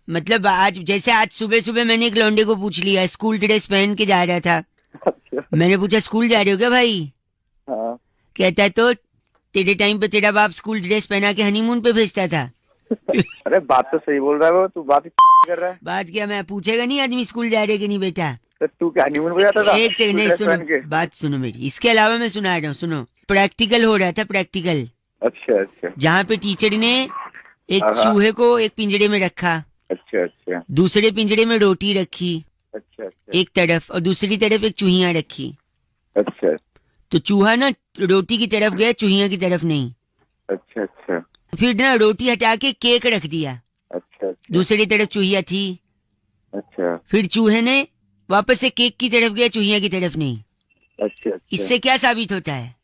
मतलब आज जैसे आज सुबह सुबह मैंने एक लौंडे को पूछ लिया, स्कूल ड्रेस पहन के जा रहा था। अच्छा। मैंने पूछा स्कूल जा रहे हो क्या भाई? हाँ। कहता है तो तेरे टाइम पे तेरा बाप स्कूल ड्रेस पहना के हनीमून पे भेजता था। अरे बात तो सही बोल रहा है वो, तू बात ही कर रहा है। बात क्या, मैं पूछेगा नहीं आदमी स्कूल जा रहे कि नहीं बेटा? तो तू क्या हनीमून पे जाता था एक सेकंड, स्कूल नहीं ड्रेस सुनो, पहन के? बात सुनो मेरी। इसके अलावा मैं सुना रहा हूँ, सुनो। प्रैक्टिकल हो रहा था, प्रैक्टिकल। अच्छा अच्छा जहाँ पे टीचर ने एक हाँ, हाँ। चूहे को एक पिंजरे में रखा, अच्छा अच्छा दूसरे पिंजरे में रोटी रखी अच्छा अच्छा एक तरफ, और दूसरी तरफ एक चूहिया रखी। अच्छा तो चूहा ना रोटी की तरफ गया, चूहिया की तरफ नहीं। अच्छा अच्छा फिर ना रोटी हटा के केक रख दिया, अच्छा अच्छा दूसरी तरफ चूहिया थी। अच्छा फिर चूहे ने वापस से केक की तरफ गया, चूहिया की तरफ नहीं। अच्छा अच्छा। इससे क्या साबित होता है?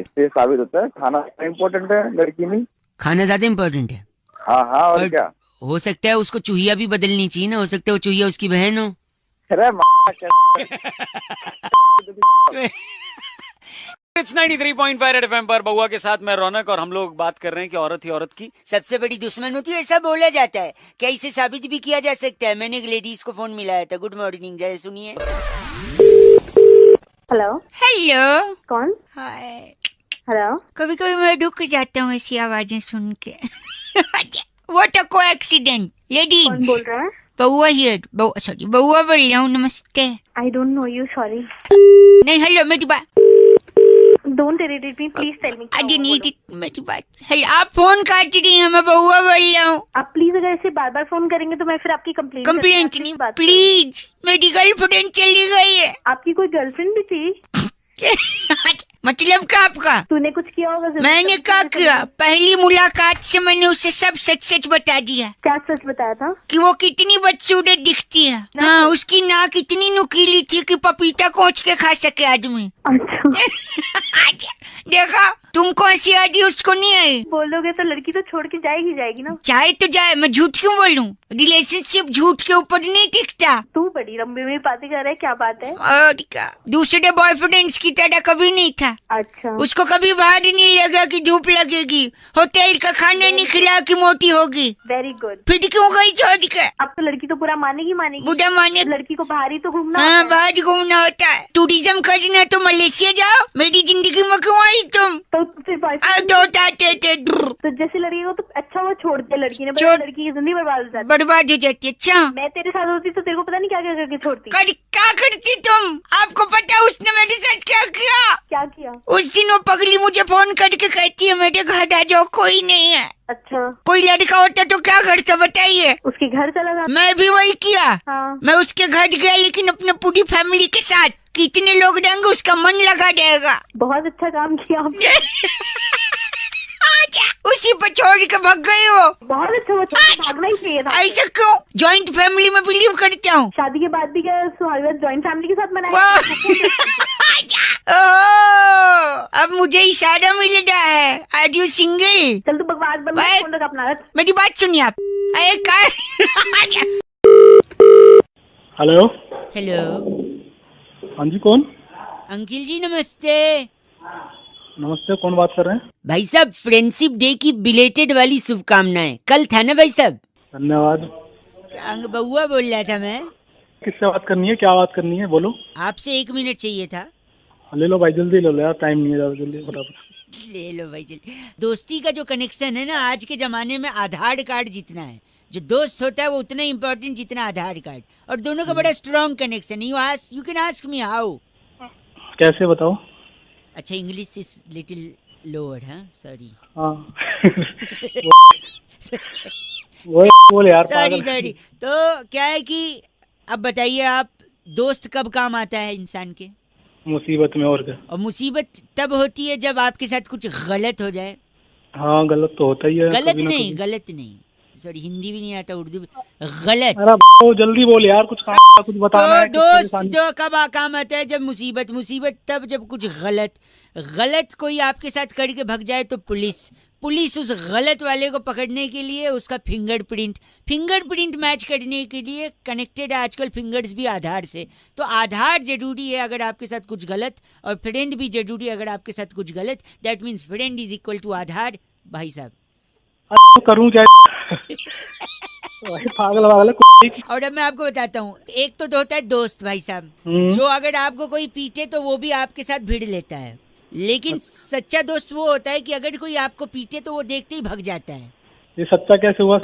इससे साबित होता है खाना इम्पोर्टेंट है, लड़की नहीं। खाना ज्यादा इम्पोर्टेंट है। हाँ हाँ, और और क्या। हो सकता है उसको चूहिया भी बदलनी चाहिए ना, हो सकता है वो चूहिया उसकी बहन हो। अरे इट्स 93.5 रेड एफएम पर बउआ के साथ मैं रौनक, और हम लोग बात कर रहे हैं कि औरत ही औरत की सबसे बड़ी दुश्मन होती है, ऐसा बोला जाता है। क्या इसे साबित भी किया जा सकता है? मैंने एक लेडीज को फोन मिलाया था। गुड मॉर्निंग, जरा सुनिए। हेलो। हेलो। कौन? हाय। हेलो। कभी कभी मैं रुक जाता हूँ ऐसी आवाजें सुन के। What a coincidence. लेडीज। कौन बोल रहा है? बउआ हियर, बउआ सॉरी, बउआ बोल रहा हूँ। नमस्ते। I don't know you, sorry. नहीं, हेलो, मेरी बात। Don't irritate me, please tell me. आज नहीं, मेरी बात। हेलो, आप फोन काट रही हैं, मैं बउआ बोल रहा हूँ। आप प्लीज अगर ऐसे बार बार फोन करेंगे तो मैं फिर आपकी कंप्लेंट कंप्लेंट नहीं, प्लीज। मेरी गर्लफ्रेंड चली गई है। आपकी कोई गर्लफ्रेंड भी थी? मतलब क्या आपका? तूने कुछ किया होगा जरूर। मैंने क्या किया? पहली मुलाकात से मैंने उसे सब सच सच बता दिया। क्या सच बताया था? कि वो कितनी बदसूरत दिखती है। हाँ, उसकी नाक इतनी नुकीली थी कि पपीता कोच के खा सके आदमी। अच्छा। देखा, तुमको हंसी आ रही, उसको नहीं आई। बोलोगे तो लड़की तो छोड़ के जाएगी ना। चाहे तो जाए, मैं झूठ क्यों बोलूं? रिलेशनशिप झूठ के ऊपर नहीं टिकता। तू बड़ी लंबी में बातें कर रहा है, क्या बात है? और क्या, दूसरे बॉयफ्रेंड्स की तरह कभी नहीं था। अच्छा। उसको कभी बाहर ही नहीं लगा कि धूप लगेगी, होटल का खाना नहीं खिला कि मोटी होगी। Very good. फिर क्यों गई छोड़ के? अब तो लड़की तो पूरा मानेगी। बुढ़ा माने। लड़की को बाहर ही तो घूमना हाँ, होता है। बाहर घूमना होता है। टूरिज्म करना तो मलेशिया जाओ। मेरी जिंदगी में क्यों आई तुम? तो फिर boyfriend- तो जैसी लड़की को तो अच्छा वो छोड़ दे, लड़की ने छोड़- लड़की की जिंदगी बर्बाद हो जाती। बर्बाद हो जाती। अच्छा, मैं तेरे साथ होती तो तेरे को पता नहीं क्या क्या करके छोड़ती। क्या करती तुम? आपको पता है उसने मेरे साथ क्या किया? क्या किया? उस दिन वो पगली मुझे फोन करके कहती है मेरे घर आ जाओ, कोई नहीं है। अच्छा। कोई लड़का होता तो क्या करता बताइए? उसके घर चला था? मैं भी वही किया। हाँ। मैं उसके घर गया, लेकिन अपने पूरी फैमिली के साथ। कितने लोग रहेंगे उसका मन लगा रहेगा। बहुत अच्छा काम किया आपने। उसी पर छोड़ के भाग गई हो। बहुत अच्छा, वो छोड़ के भागना ही चाहिए था। ऐसा क्यों? जॉइंट फैमिली में बिलीव करता हूँ। शादी के बाद भी क्या सुहागरात जॉइंट फैमिली के साथ मनाया? अब मुझे इशारा मिल रहा है। Are you single? चल तू बकवास बंद कर, फोन रख अपना। मेरी बात सुनिए आप। अरे क्या? हेलो। हेलो हाँ जी, कौन? अंकिल जी, नमस्ते। नमस्ते, कौन बात कर रहे हैं? भाई साहब, फ्रेंडशिप डे की बिलेटेड वाली शुभकामनाएं। कल था ना भाई साहब? धन्यवाद। बउआ बोल रहा था मैं। किससे बात करनी है, क्या बात करनी है, बोलो। आपसे 1 मिनट चाहिए था। ले लो भाई, जल्दी ले लो यार, टाइम नहीं है ज्यादा, जल्दी फटाफट। ले लो भाई जल्दी। दोस्ती का जो कनेक्शन है ना, आज के जमाने में आधार कार्ड जितना है। जो दोस्त होता है वो उतना इम्पोर्टेंट जितना आधार कार्ड। और दोनों का बड़ा strong connection. You can ask me how. कैसे बताओ? अच्छा, इंग्लिश इज लिटिल लोअर। हाँ, सॉरी। हाँ। वो बोल यार, सॉरी पागल। सॉरी। तो क्या है कि अब बताइए आप, दोस्त कब काम आता है इंसान के? मुसीबत में, और क्या। और मुसीबत तब होती है जब आपके साथ कुछ गलत हो जाए। हाँ, गलत तो होता ही है। गलत कभी ना नहीं, कभी। गलत नहीं, सॉरी, हिंदी भी नहीं आता, उर्दू भी। गलत। अरे वो जल्दी बोल यार, कुछ काम, कुछ बताना तो है, कुछ दोस्त परेशानी। जो कब काम आता है? जब मुसीबत तब जब कुछ गलत कोई आपके साथ करके भग जाए तो पुलिस उस गलत वाले को पकड़ने के लिए उसका फिंगरप्रिंट मैच करने के लिए कनेक्टेड है आजकल फिंगर्स भी आधार से। तो आधार जरूरी है अगर आपके साथ कुछ गलत, और फ्रेंड भी जरूरी है अगर आपके साथ कुछ गलत। That means friend is equal to aadhaar. भाई साहब, करूँ क्या? भाई पागल पागल है। और अब मैं आपको बताता हूँ, एक तो होता है दोस्त भाई साहब, जो अगर आपको कोई पीटे तो वो भी आपके साथ भिड़ लेता है, लेकिन सच्चा दोस्त वो होता है कि अगर कोई आपको पीटे तो वो देखते ही भाग जाता है। ये सच्चा कैसे हुआ?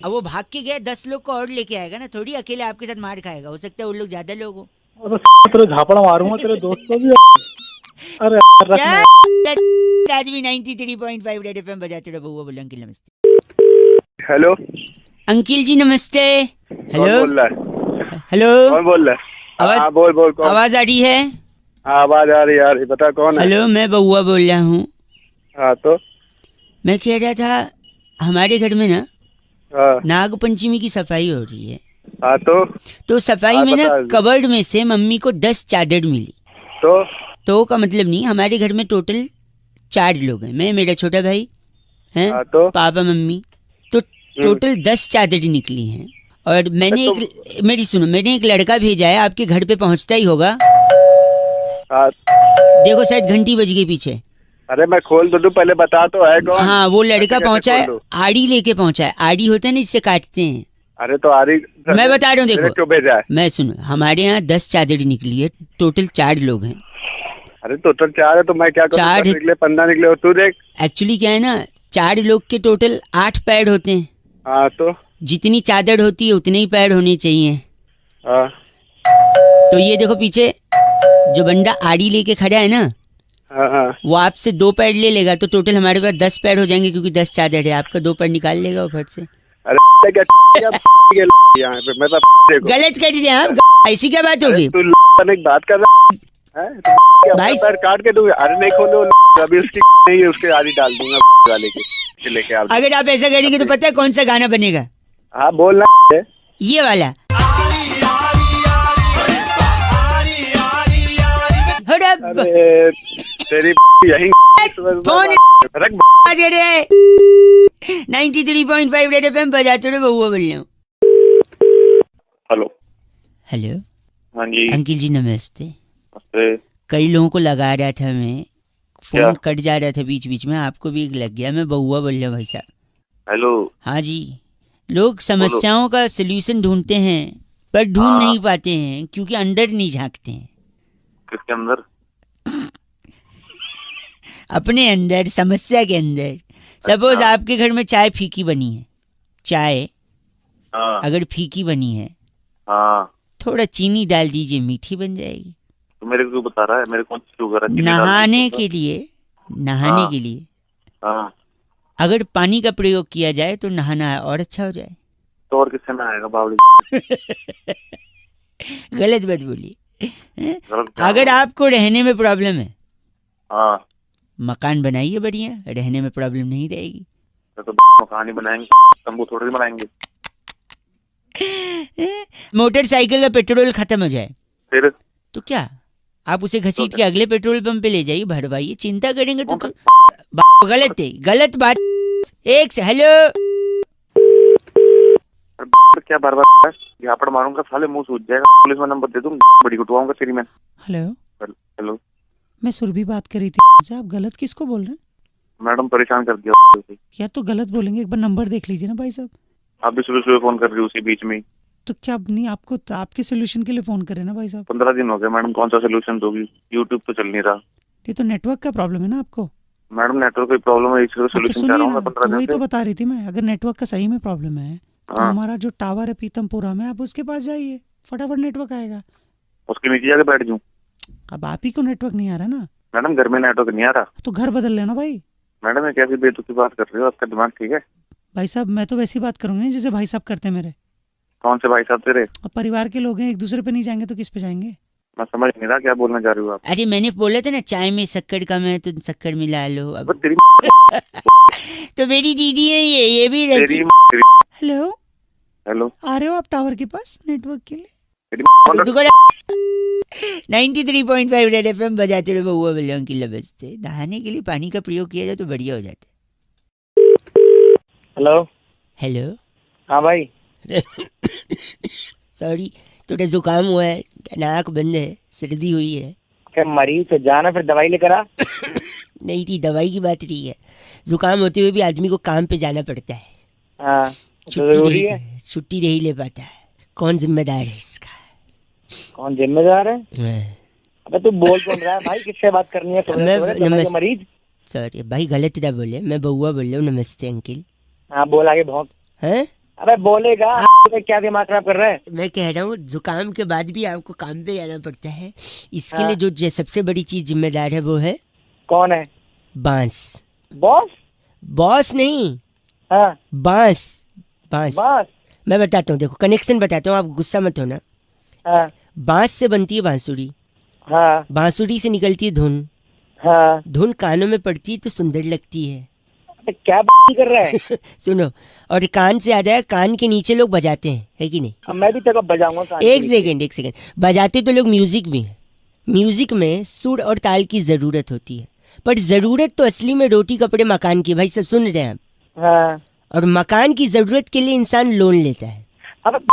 अब वो भाग के गया 10 लोग को और लेके आएगा ना, थोड़ी अकेले आपके साथ मार खाएगा, हो सकता है उन लोग ज्यादा लोग हो। तेरे झापड़ा मारूंगा तेरे दोस्त को भी। अरे रखना। आज भी 93.5 रेड एफएम बजाते रहो। बउआ बोलो अंकिल नमस्ते। हेलो, अंकिल जी नमस्ते। कौन हेलो बोल रहा है? हेलो, कौन बोल रहा है? आवाज हाँ, बोल कौन? आवाज आ रही है? हाँ, आवाज आ रही है। बता कौन है? हेलो, मैं बउआ बोल रहा हूँ। हाँ तो मैं कह रहा था हमारे घर में ना हाँ नाग पंचमी की सफाई हो रही है, हाँ तो सफाई हाँ, में ना बता। कबर्ड में से मम्मी को 10 चादर मिली। तो का मतलब नहीं, हमारे घर में टोटल 4 लोग हैं, मैं, मेरा छोटा भाई हैं, हाँ तो पापा मम्मी, तो टोटल 10 चादर निकली हैं। और मैंने मेरी सुनो, मैंने एक लड़का भेजा है, आपके घर पे पहुंचता ही होगा। हाँ। देखो शायद घंटी बज गई पीछे। अरे मैं खोल तो दूं, पहले बता तो है कौन? हाँ, वो लड़का कैसे पहुंचा है, खोल दूं? आड़ी लेके पहुंचा है। आड़ी होता है ना, इससे काटते हैं। अरे तो आरी मैं बता रहा हूँ, देखो क्यों भेजा है? मैं सुनो, हमारे यहाँ 10 चादर निकली है, टोटल 4 लोग हैं। अरे टोटल 4 है तो मैं क्या करूं? 4 10 निकले, 15 निकले, और तू देख। एक्चुअली क्या है ना, 4 लोग के टोटल 8 पैड होते हैं। हाँ तो जितनी चादर होती है उतने ही पैड होने चाहिए। हाँ तो ये देखो पीछे जो बंदा आड़ी लेके खड़ा है ना, हाँ हाँ। वो आपसे 2 पैड ले लेगा, तो टोटल हमारे पास 10 पैड हो जाएंगे, क्योंकि 10 चादर है। आपका 2 पैड निकाल लेगा वो फट से। अरे क्या यहाँ पे मैं देखो गलत कर रहे हैं आप, ऐसी क्या बात होगी? तू एक बात कर रहा है? भाई पैर काट के दूंगा। अरे नहीं खोलो, अभी उसकी नहीं है, उसके आरी डाल दूंगा वाले के लेके आ। अगर आप ऐसा करेंगे तो पता है कौन सा गाना बनेगा? हाँ बोलना है ये वाला। अरे तेरी यही फोन रख। दे रहे 93.5 रेड एफएम बजाते रहो। बउआ बोल रहा हूँ। हेलो। हेलो हाँ जी। अंकिल जी नमस्ते। नमस्ते। कई लोगों को लगा रहा था मैं, फोन क्या? कट जा रहा था बीच बीच में, आपको भी एक लग गया। मैं बउआ बोल रहा हूँ भाई साहब। हेलो। हाँ जी, लोग समस्याओं का सलूशन ढूंढते हैं पर ढूंढ नहीं पाते हैं, क्योंकि अंदर नहीं झांकते हैं। किसके अंदर? अपने अंदर, समस्या के अंदर। सपोज आपके घर में चाय फीकी बनी है, चाय अगर फीकी बनी है, थोड़ा चीनी डाल दीजिए, मीठी बन जाएगी। तो मेरे को क्यों बता रहा है? मेरे कौन सी शुगर है? नहाने के लिए अगर पानी का प्रयोग किया जाए तो नहाना और अच्छा हो जाए। तो और किससे नहाएगा बावली? गलत बात बोलिए। अगर आपको रहने में प्रॉब्लम है, मकान बनाइए बढ़िया, रहने में प्रॉब्लम नहीं रहेगी। तो मकान ही बनाएंगे, तंबू थोड़ी बनाएंगे। मोटरसाइकिल का पेट्रोल खत्म हो जाए फिर तो क्या, आप उसे घसीट के अगले पेट्रोल पंप पे ले जाइए, भरवाइए। चिंता करेंगे तो गलत है, गलत बात। एक से हेलो। क्या बार बार झापड़ मारूंगा, साले मुंह सूज जाएगा। पुलिस में नंबर दे दूं, बड़ी कुटवाऊंगा तेरी मैं। हेलो हेलो, मैं सुरभि बात कर रही थी। आप गलत किसको बोल रहे हैं? मैडम परेशान कर दिया। या तो गलत बोलेंगे, एक बार नंबर देख लीजिए ना भाई साहब। आप भी सुबह सुबह फोन कर रही हो उसी बीच में। तो क्या नहीं, आपको आपके सोल्यूशन के लिए फोन करें ना भाई साहब। 15 दिन हो गए मैडम, कौन सा सोल्यूशन दोगी? यूट्यूब तो चल नहीं रहा। ये तो नेटवर्क का प्रॉब्लम है ना आपको। मैडम नेटवर्क की प्रॉब्लम है, इसका तो सोल्यूशन सुनिए चाह रहा हूँ ना, मैं 15 वही दिन तो से। बता रही थी मैं। अगर नेटवर्क का सही में प्रॉब्लम है तो हमारा जो टावर है पीतमपुरा में, आप उसके पास जाइए, फटाफट नेटवर्क आएगा। उसके नीचे जाके बैठ जाऊँ? अब आप ही को नेटवर्क नहीं आ रहा ना। मैडम घर में नेटवर्क नहीं आ रहा। तो घर बदल लेना भाई। मैडम ये कैसी बेतुकी बात कर रही हो? आपका दिमाग ठीक है? भाई साहब मैं तो वैसी बात करूंगी जैसे भाई साहब करते हैं मेरे। कौन से भाई साहब तेरे? अब परिवार के लोग हैं, एक दूसरे पे नहीं जाएंगे तो किस पे जाएंगे? मैं समझ नहीं रहा क्या बोलना चाह रही हो आप। अरे मैंने बोला था ना, चाय में शक्कर कम है तो शक्कर मिला लो। अब तेरी तो मेरी दीदी है ये भी रहती। हेलो हेलो, आ रहे हो आप टावर के पास नेटवर्क के लिए? 93.5 रेड एफएम बजाते रहो। बउआ बोल की लबजते। नहाने के लिए पानी का प्रयोग किया जाए तो बढ़िया हो जाता है। हेलो। हेलो। हाँ भाई। सॉरी, थोड़ा जुकाम हुआ है, नाक बंद है, सर्दी हुई है। क्या मरीज तो जाना, फिर दवाई लेकर आ। नहीं थी, दवाई की बात नहीं है। जुकाम होते हुए भी आदमी को काम पे जाना पड़ता है। हाँ। जरूरी है। छुट्टी नहीं ले पाता है। कौन जिम्मेदार है इसका? कौन जिम्मेदार है? मैं- अबे तू बोल कौन रहा है भाई? किससे बात करनी है? नमस्ते। मरीज। सॉरी भाई, गलत ना बोले, मैं बउआ बोल रहा हूँ। नमस्ते अंकिल। हाँ बोल आगे भौंक। हैं? अबे बोलेगा। क्या दिमाग खराब कर रहा है? मैं कह रहा हूँ जुकाम के बाद भी आपको काम पे जाना पड़ता है, इसके हाँ। लिए जो सबसे बड़ी चीज जिम्मेदार है वो है कौन है? बांस। बॉस? बॉस नहीं, हाँ बांस। बांस। बॉस। मैं बताता हूँ, देखो कनेक्शन बताता हूँ, आप गुस्सा मत होना। हाँ बांस से बनती है बांसुरी, हाँ बांसुरी से निकलती है धुन, हाँ। धुन कानों में पड़ती है तो सुंदर लगती है। अबे क्या कर रहा है? सुनो, और कान से याद है, कान के नीचे लोग बजाते हैं, है कि नहीं? अब मैं भी तेरे को बजाऊंगा कान के एक नीचे। सेकेंड, बजाते तो लोग म्यूजिक भी हैं। म्यूजिक में सुर और ताल की जरूरत होती है, पर जरूरत तो असली में रोटी कपड़े मकान की। भाई सब सुन रहे हैं आप? हाँ। और मकान की जरूरत के लिए इंसान लोन लेता है। अब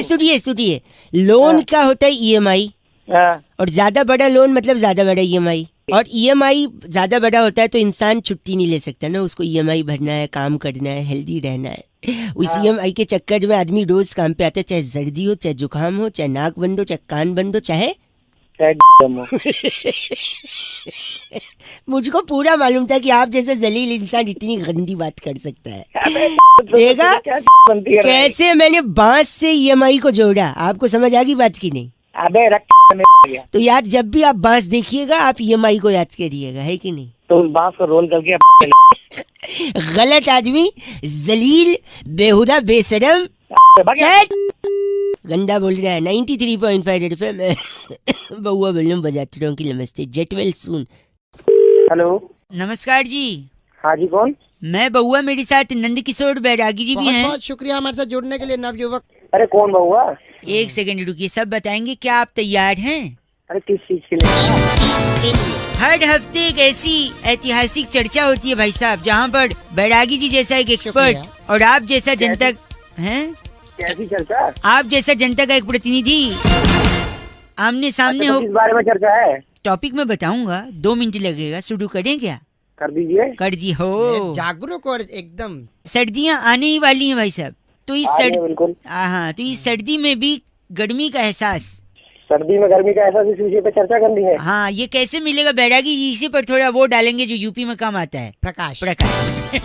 सुनिए, लोन हाँ। क्या होता है? ईएमआई। हाँ। और ज्यादा बड़ा लोन मतलब ज्यादा बड़ा ईएमआई, और ईएमआई ज्यादा बड़ा होता है तो इंसान छुट्टी नहीं ले सकता ना, उसको ईएमआई भरना है, काम करना है, हेल्दी रहना है। उस हाँ। ईएमआई के चक्कर में आदमी रोज काम पे आता है, चाहे सर्दी हो, चाहे जुकाम हो, चाहे नाक बंद हो, चाहे कान बंद हो, चाहे मुझको पूरा मालूम था कि आप जैसा जलील इंसान इतनी गंदी बात कर सकता है। देखा कैसे मैंने बांस से ईएमआई को जोड़ा? आपको समझ आ गई बात की नहीं? अबे रख। तो यार जब भी आप बांस देखिएगा आप ईएमआई को याद करिएगा, है कि नहीं? तो उस बांस को रोल करके गलत आदमी, जलील, बेहुदा, बेशरम, गंदा बोल रहा है। 93.5 एफएम बउआ बोल रहा हूँ, बजाते रहो कि नमस्ते। Jet well soon. हेलो। नमस्कार जी, हाँ जी कौन? मैं बउआ, मेरे साथ नंद किशोर बैरागी जी भी बहुत हैं। बहुत शुक्रिया हमारे साथ जुड़ने के लिए नवयुवक। अरे कौन बहुआ? एक सेकंड रुकिए, सब बताएंगे। क्या आप तैयार हैं? अरे किस चीज के लिए? हर हफ्ते एक ऐसी ऐतिहासिक चर्चा होती है भाई साहब, जहाँ पर बैरागी जी जैसा एक एक्सपर्ट शुक्रिया। और आप जैसा जनता हैं, कैसी चर्चा? आप जैसा जनता का एक प्रतिनिधि आमने सामने अच्छा, हो। तो किस बारे में चर्चा है? टॉपिक में बताऊंगा, 2 मिनट लगेगा। शुरू करें क्या? कर दीजिए। कर दी हो। जागरूक और एकदम सर्दियाँ आने ही वाली हैं भाई साहब, तो इस आ रही है बिल्कुल। हाँ, तो इस सर्दी में भी गर्मी का एहसास, सर्दी में गर्मी का एहसास, इस विषय पे चर्चा करनी है। हाँ, ये कैसे मिलेगा बैरागी जी? इसी पर थोड़ा वो डालेंगे जो यूपी में काम आता है, प्रकाश। प्रकाश।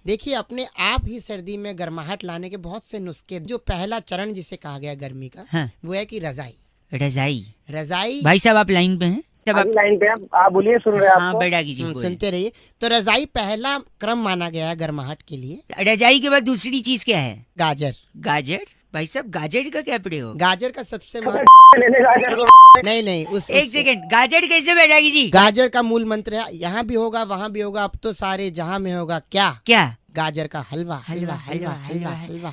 देखिए, अपने आप ही सर्दी में गर्माहट लाने के बहुत से नुस्खे। जो पहला चरण जिसे कहा गया गर्मी का, हाँ। वो है कि रजाई। रजाई। भाई साहब आप लाइन पे हैं? तब अभी लाइन पे आप बोलिए, सुन रहे हैं हाँ, आपको। बैरागी जी बोलिए। सुनते रहिए। तो रजाई पहला क्रम माना गया है गर्माहट के लिए। रजाई के बाद दूसरी चीज क्या है? गाजर। गाजर। भाई साहब गाजर का क्या प्रयोग? गाजर का सबसे लेने गाजर को। नहीं एक सेकंड, गाजर कैसे बैरागी जी? गाजर का मूल मंत्र है, यहाँ भी होगा वहाँ भी होगा, अब तो सारे जहाँ में होगा क्या? क्या? गाजर का हलवा। हलवा, हलवा हलवा, हलवा हलवा।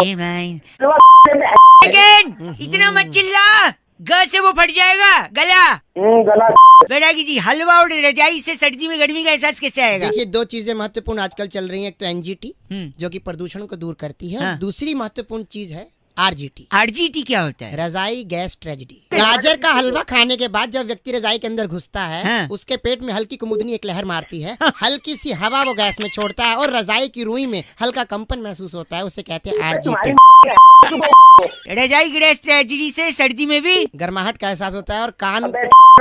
हलवा। सेकंड, इतना मत चिल्ला, ग से वो फट जाएगा गला। गला। बैरागी जी, हलवा और रजाई से सर्दी में गर्मी का एहसास कैसे आएगा? देखिए, 2 चीजें महत्वपूर्ण आजकल चल रही हैं। एक तो एनजीटी जो कि प्रदूषण को दूर करती है, हाँ। और दूसरी महत्वपूर्ण चीज है आरजीटी। आरजीटी क्या होता है? रजाई गैस ट्रेजेडी। गाजर का हलवा खाने के बाद जब व्यक्ति रजाई के अंदर घुसता है, हाँ। उसके पेट में हल्की कुमुदनी एक लहर मारती है, हल्की सी हवा वो गैस में छोड़ता है और रजाई की रुई में हल्का कंपन महसूस होता है, उसे कहते हैं आरजीटी। रजाई गैस ट्रेजेडी से सर्दी में भी गर्माहट का एहसास होता है। और कान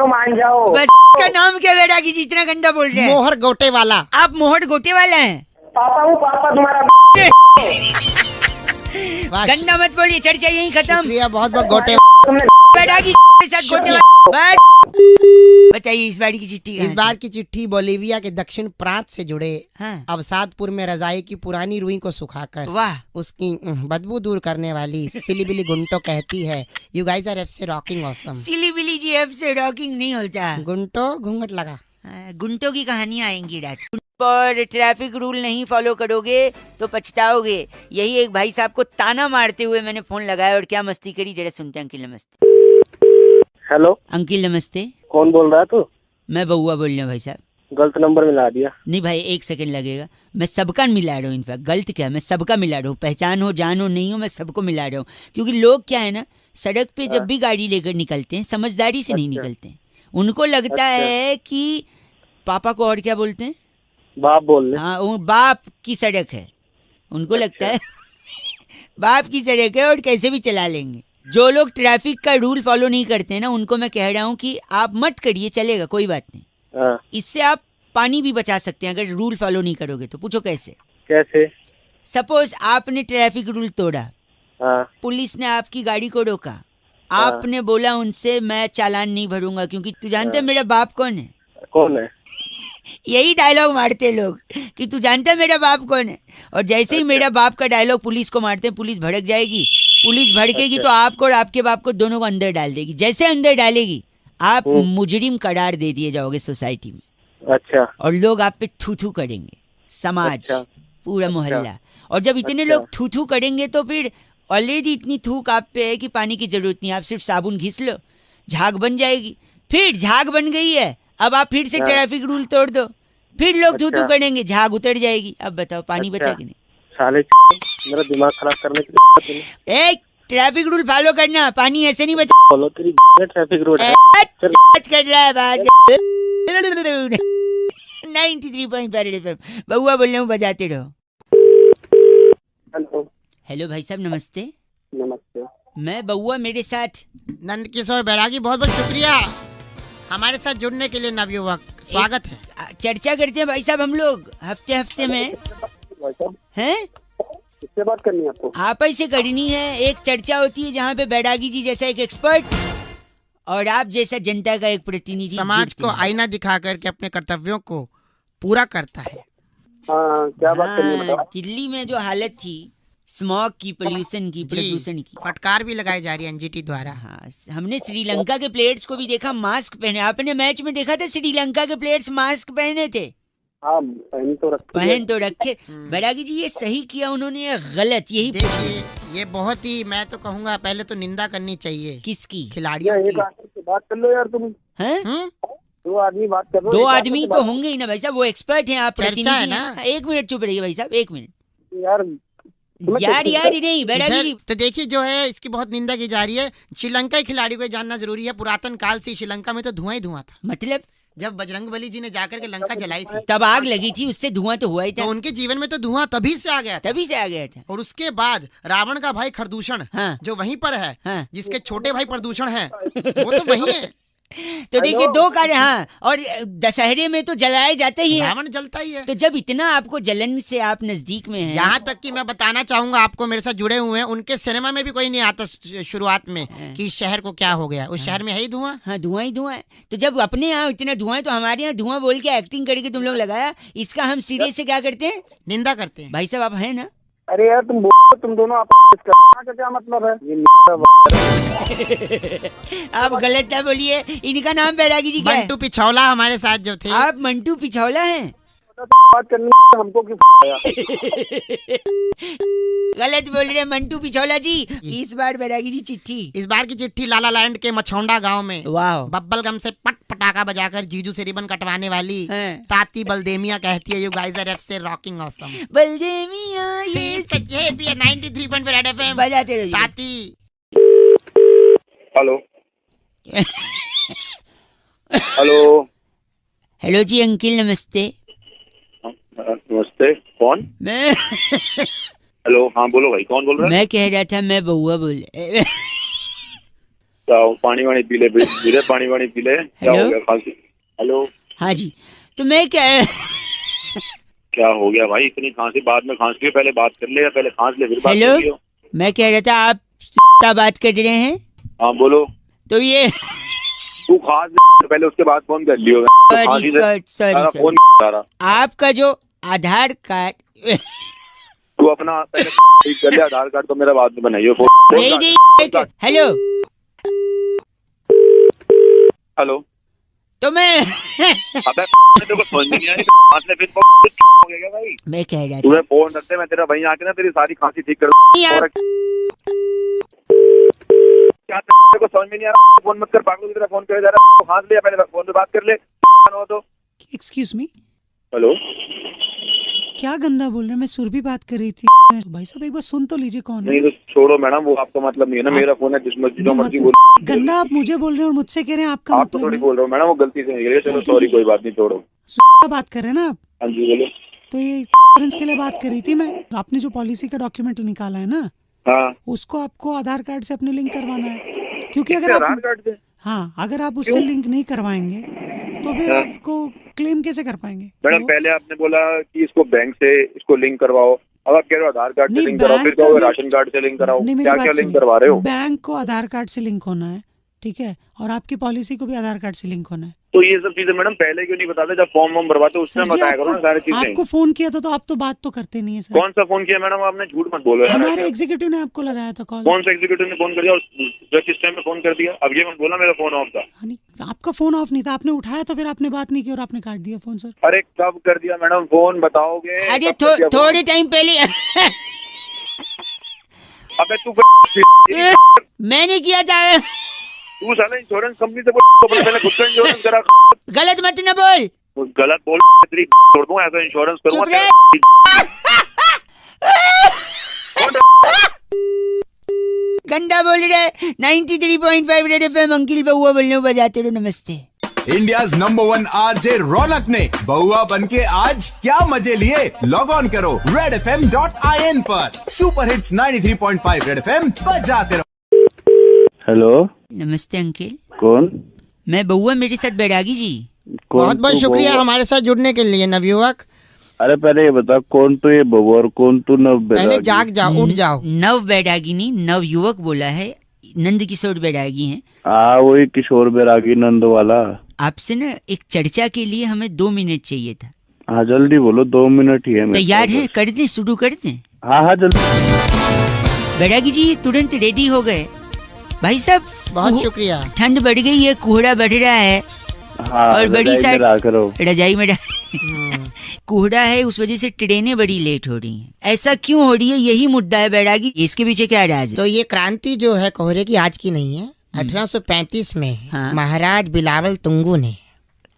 मान जाओ। बस का नाम क्या बैरागी जी, इतना गंदा बोल रहे हैं? मोहर गोटे वाला। आप मोहर गोटे वाला हैं? पापा हूँ, पापा तुम्हारा। वाह, गंदा मत बोलिए, चर्चा यहीं खत्म। शुक्रिया, बहुत बहुत गोटे। तुमने बैरागी के साथ गोटे वाला। बस बताइए इस बार की चिट्ठी इस बार की चिट्ठी बोलीविया के दक्षिण प्रांत से जुड़े हाँ। अवसादपुर में रजाई की पुरानी रुई को सुखाकर वाह, उसकी बदबू दूर करने वाली सिलीबिली गुंटो कहती है, यू गाइस आर एफसे rocking awesome. Silly billy ji F से रॉकिंग नहीं होता। गुंटो घूंघट लगा। गुंटों की कहानियां आएंगी रात पर। ट्रैफिक रूल नहीं फॉलो करोगे तो पछताओगे, यही एक भाई साहब को ताना मारते हुए मैंने फोन लगाया और क्या मस्ती करी, जरा सुनते हैं। अंकिल नमस्ते। हेलो। अंकिल नमस्ते, कौन बोल रहा है तू? मैं बउआ बोल रहा हूँ भाई साहब। गलत नंबर मिला दिया। नहीं भाई, एक सेकंड लगेगा, मैं सबका मिला रहा हूँ। इनफैक्ट गलत क्या, मैं सबका मिला रहा हूँ। पहचान हो, जान हो, नहीं हो, मैं सबको मिला रहा हूँ। क्योंकि लोग क्या है ना, सड़क पे जब भी गाड़ी लेकर निकलते हैं समझदारी से नहीं निकलते हैं। उनको लगता है कि पापा को और क्या बोलते हैं, बाप बोल रहे। हाँ, वो बाप की सड़क है, उनको लगता है बाप की सड़क है और कैसे भी चला लेंगे। जो लोग ट्रैफिक का रूल फॉलो नहीं करते हैं ना, उनको मैं कह रहा हूँ कि आप मत करिए, चलेगा, कोई बात नहीं। हाँ, इससे आप पानी भी बचा सकते हैं अगर रूल फॉलो नहीं करोगे तो। पूछो कैसे? कैसे? सपोज आपने ट्रैफिक रूल तोड़ा, हाँ, पुलिस ने आपकी गाड़ी को रोका, आपने बोला उनसे मैं चालान नहीं भरूंगा क्योंकि तू जानते है मेरा बाप कौन है। कौन है? यही डायलॉग मारते हैं लोग कि तू जानता है मेरा बाप कौन है। और जैसे ही मेरा बाप का डायलॉग पुलिस को मारते हैं, पुलिस भड़क जाएगी। पुलिस भड़केगी तो आपको और आपके बाप को दोनों को अंदर डाल देगी। जैसे अंदर डालेगी आप मुजरिम करार दे दिए जाओगे सोसाइटी में। अच्छा। और लोग आप पे थू थू करेंगे, समाज, अच्छा। पूरा मोहल्ला। और जब इतने लोग थू थू करेंगे तो फिर ऑलरेडी इतनी थूक आप पे है कि पानी की जरूरत नहीं, आप सिर्फ साबुन घिस लो, झाग बन जाएगी। फिर झाग बन गई है, अब आप फिर से ट्रैफिक रूल तोड़ दो, फिर लोग थू थू करेंगे, झाग उतर जाएगी। अब बताओ पानी बचा कि नहीं? साले मेरा दिमाग खराब करने के लिए एक ट्रैफिक रूल फॉलो करना, पानी ऐसे नहीं बचा। फॉलो तेरी ट्रैफिक रूल है। कर रहा है बात 93.5 FM बउआ बोल रहा हूँ, बजाते रहो। हेलो। हेलो भाई साहब, नमस्ते। नमस्ते। मैं बउआ, मेरे साथ नंद किशोर बैरागी, बहुत बहुत शुक्रिया हमारे साथ जुड़ने के लिए नवयुवक, स्वागत है। चर्चा करते हैं भाई साहब हम लोग हफ्ते में, हैं? किससे बात करनी है आपको? आपस से करनी है। एक चर्चा होती है जहाँ पे बैरागी जी जैसा एक एक्सपर्ट और आप जैसा जनता का एक प्रतिनिधि समाज जुड़ते को हैं। आईना दिखा करके अपने कर्तव्यों को पूरा करता है। हाँ, क्या बात करनी है बताओ? दिल्ली में जो हालत थी स्मॉग की, पोल्यूशन की, जी, प्रदूषण की, फटकार भी लगाई जा रही है एनजीटी द्वारा। हाँ, हमने श्रीलंका के प्लेयर्स को भी देखा मास्क पहने। आपने मैच में देखा था श्रीलंका के प्लेयर्स मास्क पहने थे? हाँ, पहन तो रखे। बैरागी जी ये सही किया उन्होंने या गलत? यही देखिए, ये बहुत ही, मैं तो कहूँगा पहले तो निंदा करनी चाहिए किसकी? खिलाड़ियों एक की। आदमी से बात कर लो यार तुम। हैं? दो आदमी बात कर लो। दो आदमी तो होंगे ही ना भाई साहब, वो एक्सपर्ट हैं, आप चर्चा प्रतिनिधि है ना। हैं। एक मिनट चुप रहिए भाई साहब, एक मिनट। यार यार नहीं बैरागी इधर जी, तो देखिए, जो है इसकी बहुत निंदा की जा रही है। श्रीलंका के खिलाड़ी को जानना जरूरी है। पुरातन काल से श्रीलंका में तो धुआं ही धुआं था। मतलब जब बजरंगबली जी ने जाकर के लंका जलाई थी तब आग लगी थी, उससे धुआं तो हुआ ही तो था, उनके जीवन में तो धुआं तभी से आ गया था। तभी से आ गया था। और उसके बाद रावण का भाई खरदूषण, हाँ जो वहीं पर है, हाँ। जिसके छोटे भाई प्रदूषण है, वो तो वही है। तो देखिए दो कार्य, हाँ, और दशहरे में तो जलाए जाते ही है। रावण जलता ही है। तो जब इतना आपको जलन से आप नजदीक में हैं, यहाँ तक कि मैं बताना चाहूंगा आपको, मेरे साथ जुड़े हुए हैं, उनके सिनेमा में भी कोई नहीं आता शुरुआत में कि इस शहर को क्या हो गया। उस शहर में है ही धुआं। हाँ धुआं ही धुआं है। तो जब अपने यहाँ इतना धुआं है तो हमारे यहाँ धुआं बोल के एक्टिंग करके तुम लोग लगाया, इसका हम सीरियस से क्या करते हैं? निंदा करते हैं। भाई साहब आप है ना? अरे यार तुम दोनों का क्या मतलब है? आप गलत क्या बोलिए। इनका नाम बैरागी जी क्या है? मंटू पिछौला हमारे साथ जो थे। आप मंटू पिछौला हैं? बात करनी है हमको क्यों? गलत बोल रहे हैं मंटू पिछौला जी। इस बार बैरागी जी चिट्ठी, इस बार की चिट्ठी लाला लैंड के मछौंडा गांव में वाह, बब्बल गम से पट पटाखा बजाकर जीजू से रिबन कटवाने वाली हैं। ताती बलदेमिया कहती है, यू गाइस आर से रॉकिंग ऑसम। बलदेमिया ये सच्चे भी है 93.5 एफएम बजाते रहिए। ताती। हेलो। हेलो। हेलो जी अंकिल नमस्ते। नमस्ते, कौन? मैं हेलो, हाँ बोलो भाई, कौन बोल रहा है? मैं कह रहा था, मैं बउआ बोल क्या पानी वानी पी ले, पानी वानी पी ले। क्या हेलो? हो गया खांसी? हेलो। हाँ जी, तो मैं क्या क्या हो गया भाई, इतनी खांसी? बाद में खांस लियो, पहले बात कर ले, या पहले खांस ले फिर बात हेलो? कर लियो। मैं कह रहा था आप बात कर रहे हैं, हाँ बोलो। तो ये तू खांस ले, पहले उसके बाद फोन कर लियो। सॉरी फोन सॉरी, सारा आपका जो आधार कार्ड तू अपना पहले ठीक कर ले। आधार कार्ड तो मेरा बाद में बनाइयो। नहीं हेलो हेलो। तो मैं अबे तेरे को समझ नहीं आ रही, खांस ले फिर हो गया भाई। मैं कह रहा तूने था फोन रखते, मैं तेरा भाई आके ना तेरी सारी खांसी ठीक कर नहीं, आप क्या तेरे को समझ में नहीं आ रहा? फोन मत कर, पागलों की तरह फोन करे जा रहा है। खांस ले, पहले फोन पे बात कर ले। हो तो एक्सक्यूज मी, हेलो। क्या गंदा बोल रहे हैं? मैं सुरभि बात कर रही थी। भाई साहब एक बार सुन तो लीजिए कौन है। नहीं तो छोड़ो मैडम, वो आपका मतलब नहीं है ना। मेरा फोन है, जिस मर्जी जो मर्जी बोल। गंदा आप मुझे बोल रहे हैं और मुझसे कह रहे हैं आपका आप तो मतलब थोड़ी नहीं। बोल रहे हो मैडम, वो गलती से निकल गया। चलो गलती सॉरी, से? कोई बात नहीं, छोड़ो। बात कर रहे हैं ना आप? हाँ जी बोलो। तो ये इंश्योरेंस के लिए बात कर रही थी मैं। आपने जो पॉलिसी का डॉक्यूमेंट निकाला है ना, हाँ, उसको आपको आधार कार्ड से अपने लिंक करवाना है, क्योंकि अगर आधार आप कार्ड से? हाँ अगर आप उससे लिंक नहीं करवाएंगे तो फिर हाँ। आपको क्लेम कैसे कर पाएंगे? मैडम तो- पहले आपने बोला कि इसको बैंक से इसको लिंक करवाओ, अब आप कह रहे हो आधार कार्ड से नहीं, लिंक कराओ, फिर बैंक कहोगे का राशन कार्ड से लिंक कराओ। नहीं, मेरी क्या बात क्या लिंक सुनिए। करवा रहे हो? बैंक को आधार कार्ड से लिंक होना है, ठीक है, और आपकी पॉलिसी को भी आधार कार्ड से लिंक होना है। तो ये सब चीजें मैडम पहले क्यों नहीं बताते? जब फॉर्म वॉर्म भरवाते उस सर समय जी, बताया करो ना सारी चीजें। आपको फोन किया था तो आप तो बात तो करते नहीं है सर। कौन सा फोन किया मैडम आपने? झूठ मत बोलो यार। हमारे एग्जीक्यूटिव ने आपको लगाया था कॉल। कौन सा एग्जीक्यूटिव ने फोन कर दिया और जो किस टाइम में फोन कर दिया? अब ये मत बोला मेरा फोन ऑफ था। हाँ, नहीं, आपका फोन ऑफ नहीं था, आपने उठाया तो फिर आपने बात नहीं की और आपने काट दिया फोन सर। अरे कब कर दिया मैडम फोन? बताओगे? अरे कब कर दिया फोन? थोड़े टाइम पहले अबे तू मैंने किया था। तू साला इंश्योरेंस कंपनी से बोल, अपना पहले खुद का इंश्योरेंस करा। गलत मत न बोल। गलत बोल तेरी छोड़ दूंगा, ऐसा इंश्योरेंस चुप करूंगा रह। गंदा बोल रहे। 93.5 रेड एफएम अंकिल बउआ बोलने बजाते रहो। नमस्ते। इंडियाज नंबर 1 आरजे रौनक ने बउआ बनके आज क्या मजे लिए। लॉग ऑन करो redfm.in पर। सुपर हिट्स 93.5 रेड एफएम बजाते रहो। हेलो, नमस्ते अंकिल। कौन? मैं बउआ, मेरे साथ बैरागी जी। बहुत बहुत शुक्रिया हमारे साथ जुड़ने के लिए नवयुवक। अरे पहले ये बता, कौन तू ये बबू और कौन तू नव? पहले जाग जाओ, उठ जाओ। नव बैरागी नहीं, नव युवक बोला है। नंद किशोर बैरागी हैं। हाँ, वही किशोर बैरागी नंद वाला। आपसे ना एक चर्चा के लिए हमें 2 मिनट चाहिए था। हाँ जल्दी बोलो, 2 मिनट ही है मेरे तैयार पास। है? कर दें, शुरू कर दें? हाँ हाँ जल्दी। बैरागी जी तुरंत रेडी हो गए। भाई साहब बहुत शुक्रिया। ठंड बढ़ गई है, कोहरा बढ़ रहा है हाँ, और बड़ी रजाई में साइड रहा करो। रजाई में कोहरा है, उस वजह से ट्रेनें बड़ी लेट हो रही हैं। ऐसा क्यों हो रही है, यही मुद्दा है बैरागी। इसके पीछे क्या राज है? तो ये क्रांति जो है कोहरे की आज की नहीं है। 1835 में हाँ। महाराज बिलावल तुंगू ने।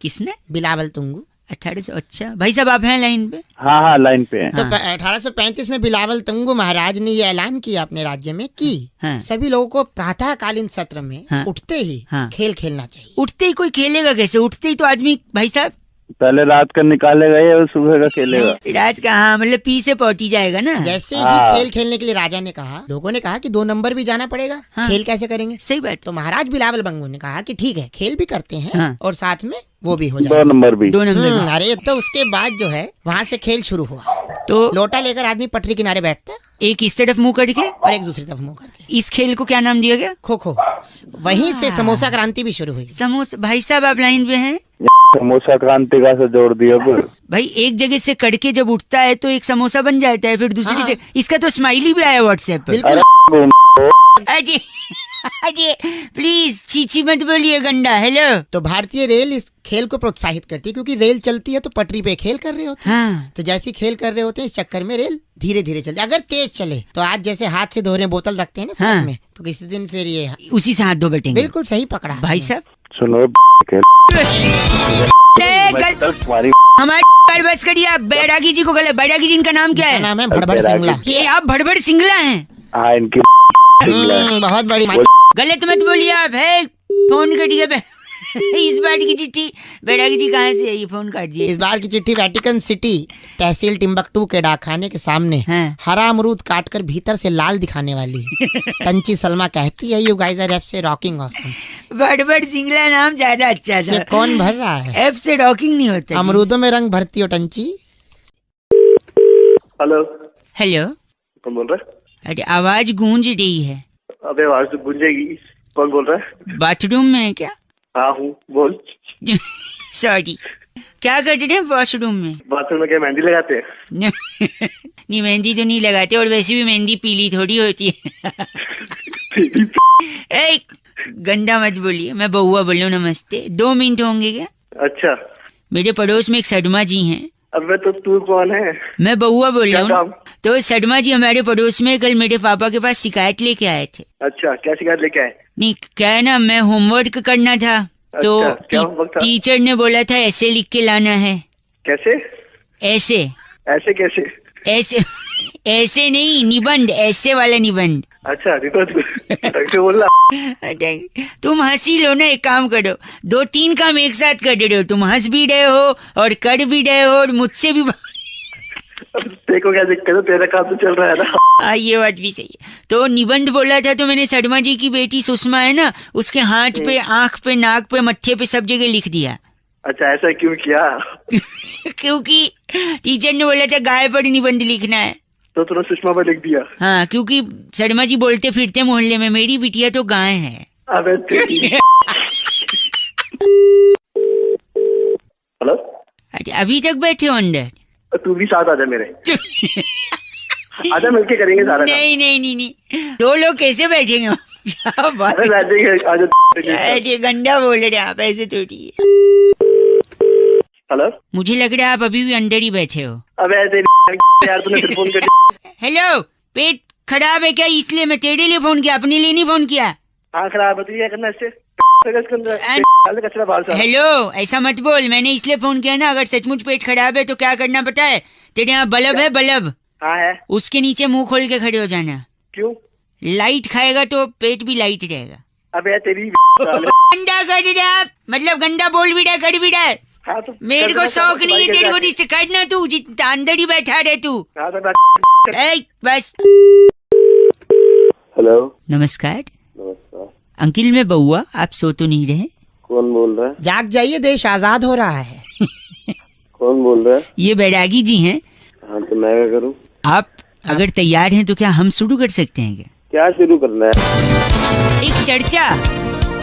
किसने? बिलावल तुंगू 1800। अच्छा भाई साहब आप हैं लाइन पे? हाँ हाँ लाइन पे है। तो 1835 में बिलावल तुंगू महाराज ने ये ऐलान किया अपने राज्य में कि हाँ। सभी लोगों को प्रातःकालीन सत्र में हाँ। उठते ही हाँ। खेल खेलना चाहिए। उठते ही कोई खेलेगा कैसे? उठते ही तो आदमी भाई साहब पहले रात का निकालेगा या सुबह का खेलेगा? रात का, हाँ मतलब पी से पौटी जाएगा ना। जैसे ही हाँ। खेल खेलने के लिए राजा ने कहा, लोगों ने कहा कि 2 नंबर भी जाना पड़ेगा। हाँ। खेल कैसे करेंगे? सही बात। तो महाराज बिलावल बंगू ने कहा कि ठीक है, खेल भी करते हैं हाँ। और साथ में वो भी हो 2 जाएगा। नंबर भी। 2 नंबर में। अरे तो उसके बाद जो है वहाँ से खेल शुरू हुआ। तो लोटा लेकर आदमी पटरी किनारे बैठता एक इस तरफ मुंह करके और एक दूसरी तरफ मुंह करके। इस खेल को क्या नाम दिया गया? खो खो। वहीं से समोसा क्रांति भी शुरू हुई। समोसा। भाई साहब आप लाइन पे हैं? समोसा क्रांति का से जोड़ दिया अब। भाई एक जगह से कड़के जब उठता है तो एक समोसा बन जाता है, फिर दूसरी हाँ। जगह। इसका तो स्माइली भी आया व्हाट्सएप पर। बिल्कुल। अरे अरे प्लीज चीची मत बोलिए गंडा। हेलो। तो भारतीय रेल इस खेल को प्रोत्साहित करती है, क्योंकि रेल चलती है तो पटरी पे खेल कर रहे होते हैं। हाँ तो जैसे ही खेल कर रहे होते हैं, इस चक्कर में रेल धीरे धीरे चलती है। अगर तेज चले तो आज जैसे हाथ से धो रहे बोतल रखते हैं ना साथ हाँ। में, तो किसी दिन फिर ये उसी से हाथ धो बैठेंगे। बिल्कुल सही पकड़ा भाई साहब सुनो तुम्हारी हमारे पर बस करिए आप। बैरागी जी को गलत। बैरागी जी इनका नाम क्या इसका है? नाम है भड़भड़ सिंगला। ये आप भड़बड़ सिंगला हैं? हाँ इनकी बहुत बड़ी गलत मत बोलिए आप। है फोन कटिए। इस बार की चिट्ठी बैरागी जी कहाँ से है? ये फोन काट दिए। इस बार की चिट्ठी वेटिकन सिटी तहसील टिम्बकटू के डाकखाने के सामने हाँ। हरा अमरूद काटकर भीतर से लाल दिखाने वाली टंची सलमा कहती है, यू गाइस आर एफ से रॉकिंग ऑसम। भड़भड़ सिंगला नाम ज्यादा अच्छा ये था। कौन भर रहा है? एफ से रॉकिंग नहीं होता। अमरूदों में रंग भरती हो टंची। Hello, hello. कौन बोल रहा है? अरे आवाज गूंज रही है। अबे आवाज तो गूंजेगी। कौन बोल रहा है? बाथरूम में है क्या? हाँ हूँ, बोल। सॉरी। क्या कर रहे हैं वॉशरूम में? बाथरूम में क्या मेहंदी लगाते हैं? नहीं मेहंदी तो नहीं लगाते, और वैसे भी मेहंदी पीली थोड़ी होती है। ए, गंदा मत बोलिए। मैं बउआ बोल रहा हूँ। नमस्ते। 2 मिनट होंगे क्या? अच्छा। मेरे पड़ोस में एक सदमा जी हैं। अबे तो तू कौन है? मैं बउआ बोल रहा क्या हूँ। तो सदमा जी हमारे पड़ोस में कल मेरे पापा के पास शिकायत लेके आए थे। अच्छा, क्या शिकायत लेके आए? नहीं क्या है ना, मैं होमवर्क करना था तो अच्छा, क्या होमवर्क था? टीचर ने बोला था ऐसे लिख के लाना है। कैसे? ऐसे ऐसे कैसे? ऐसे ऐसे नहीं, निबंध, ऐसे वाला निबंध। अच्छा कैसे बोल रहा? तुम हंसी लो ना। एक काम करो, 2-3 काम एक साथ कर रहे हो। तुम हंस भी रहे हो और कर भी रहे हो और मुझसे भी देखो क्या दिक्कत है, तेरा काम तो चल रहा है ना। ये बात भी सही है। तो निबंध बोला था तो मैंने शर्मा जी की बेटी सुषमा है ना, उसके हाथ पे, आंख पे, नाक पे, मत्थे पे सब जगह लिख दिया। अच्छा, ऐसा क्यों किया? क्योंकि टीचर ने बोला था गाय पर निबंध लिखना है। तो तूने सुषमा पर लिख दिया? हाँ, क्योंकि शर्मा जी बोलते फिरते मोहल्ले में मेरी बिटिया तो गाय है। अबे हेलो, अभी तक बैठे हो अंदर? तू भी साथ आजा मेरे। आजा, मिलके करेंगे सारा। नहीं नहीं नहीं नहीं, दो लोग कैसे बैठेंगे? क्या बात है? आजा। ये गंदा बोल रहे आप, ऐसे थोड़ी। हेलो, मुझे लग रहा है आप अभी भी अंदर ही बैठे हो। अबे यार तूने फिर फोन कर। हेलो, पेट खराब है क्या? इसलिए मैं तेरे लिए फोन किया, अपने लिए नहीं फोन किया। हाँ खराब है, क्या करना इससे? कचरा बाहर से। हेलो, ऐसा मत बोल, मैंने इसलिए फोन किया ना, अगर सचमुच पेट खराब है तो क्या करना पता है? तेरे यहाँ बल्ब है, बल्ब। हाँ है। उसके नीचे मुंह खोल के खड़े हो जाना। क्यों? लाइट खाएगा तो पेट भी लाइट रहेगा। अबे तेरी गंदा कर रहे आप, मतलब गंदा बोल भी रहा, कर भी रहा है। हाँ, तो मेरे को शौक नहीं है तेरे को जिससे करना, तू जितना अंदर ही बैठा रहे तू। हाँ, तो बस। हेलो, नमस्कार नमस्कार। अंकिल, मैं बउआ, आप सो तो नहीं रहे? कौन बोल रहा है? जाग जाइए, देश आजाद हो रहा है। कौन बोल रहा है? ये बैरागी जी हैं। हाँ, तो मैं क्या करूँ? आप अगर तैयार हैं तो क्या हम शुरू कर सकते हैं क्या? क्या शुरू करना है? एक चर्चा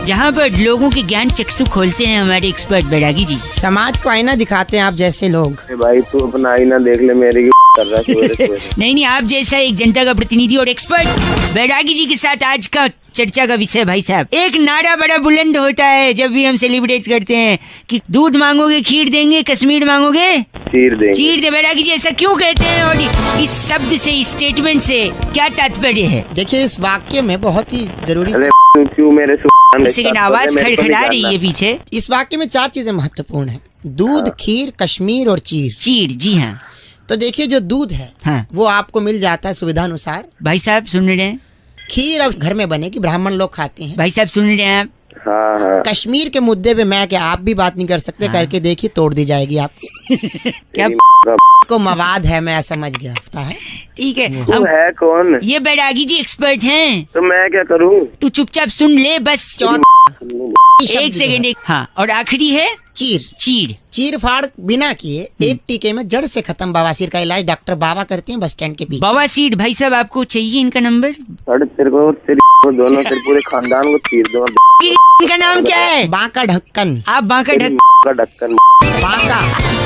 जहाँ पर लोगों के ज्ञान चक्षु खोलते हैं हमारे एक्सपर्ट बैरागी जी। समाज को आईना दिखाते हैं आप जैसे लोग। भाई तू अपना आईना देख ले, मेरी कर रहा है। नहीं, आप जैसा एक जनता का प्रतिनिधि और एक्सपर्ट बैरागी जी के साथ आज का चर्चा का विषय भाई साहब, एक नारा बड़ा बुलंद होता है जब भी हम सेलिब्रेट करते हैं कि दूध मांगोगे खीर देंगे, कश्मीर मांगोगे चीर दे। बैरागी जी ऐसा क्यों कहते हैं और इस शब्द से, इस स्टेटमेंट से क्या तात्पर्य है? देखिए, इस वाक्य में बहुत ही जरूरी, क्यों मेरे सेकंड आवाज खड़खड़ा रही है पीछे। इस वाक्य में 4 चीजें महत्वपूर्ण है: दूध, खीर, कश्मीर और चीर। जी हाँ। तो देखिए, जो दूध है हाँ, वो आपको मिल जाता है सुविधा अनुसार। भाई साहब सुन रहे हैं? खीर अब घर में बनेगी, ब्राह्मण लोग खाते हैं। भाई साहब सुन रहे हैं आप? हाँ हाँ। कश्मीर के मुद्दे पे मैं क्या आप भी बात नहीं कर सकते? हाँ। करके देखिए, तोड़ दी जाएगी आपकी। क्या को मवाद है, मैं समझ गया है। ठीक है, तू हम है कौन? ये बैरागी जी एक्सपर्ट हैं। तो मैं क्या करूँ? तू चुपचाप सुन ले बस। एक सेकंड। हाँ, और आखिरी है चीर फाड़ बिना किए एक टीके में जड़ से खत्म बवासीर का इलाज डॉक्टर बाबा करते हैं बस स्टैंड के पीछे। बवासीर। भाई साहब आपको चाहिए इनका नंबर? तेरे दोनों तेरे पूरे खानदान को चीर दो। इनका नाम क्या है? बांका ढक्कन। आप बांका ढक्कन। बांका,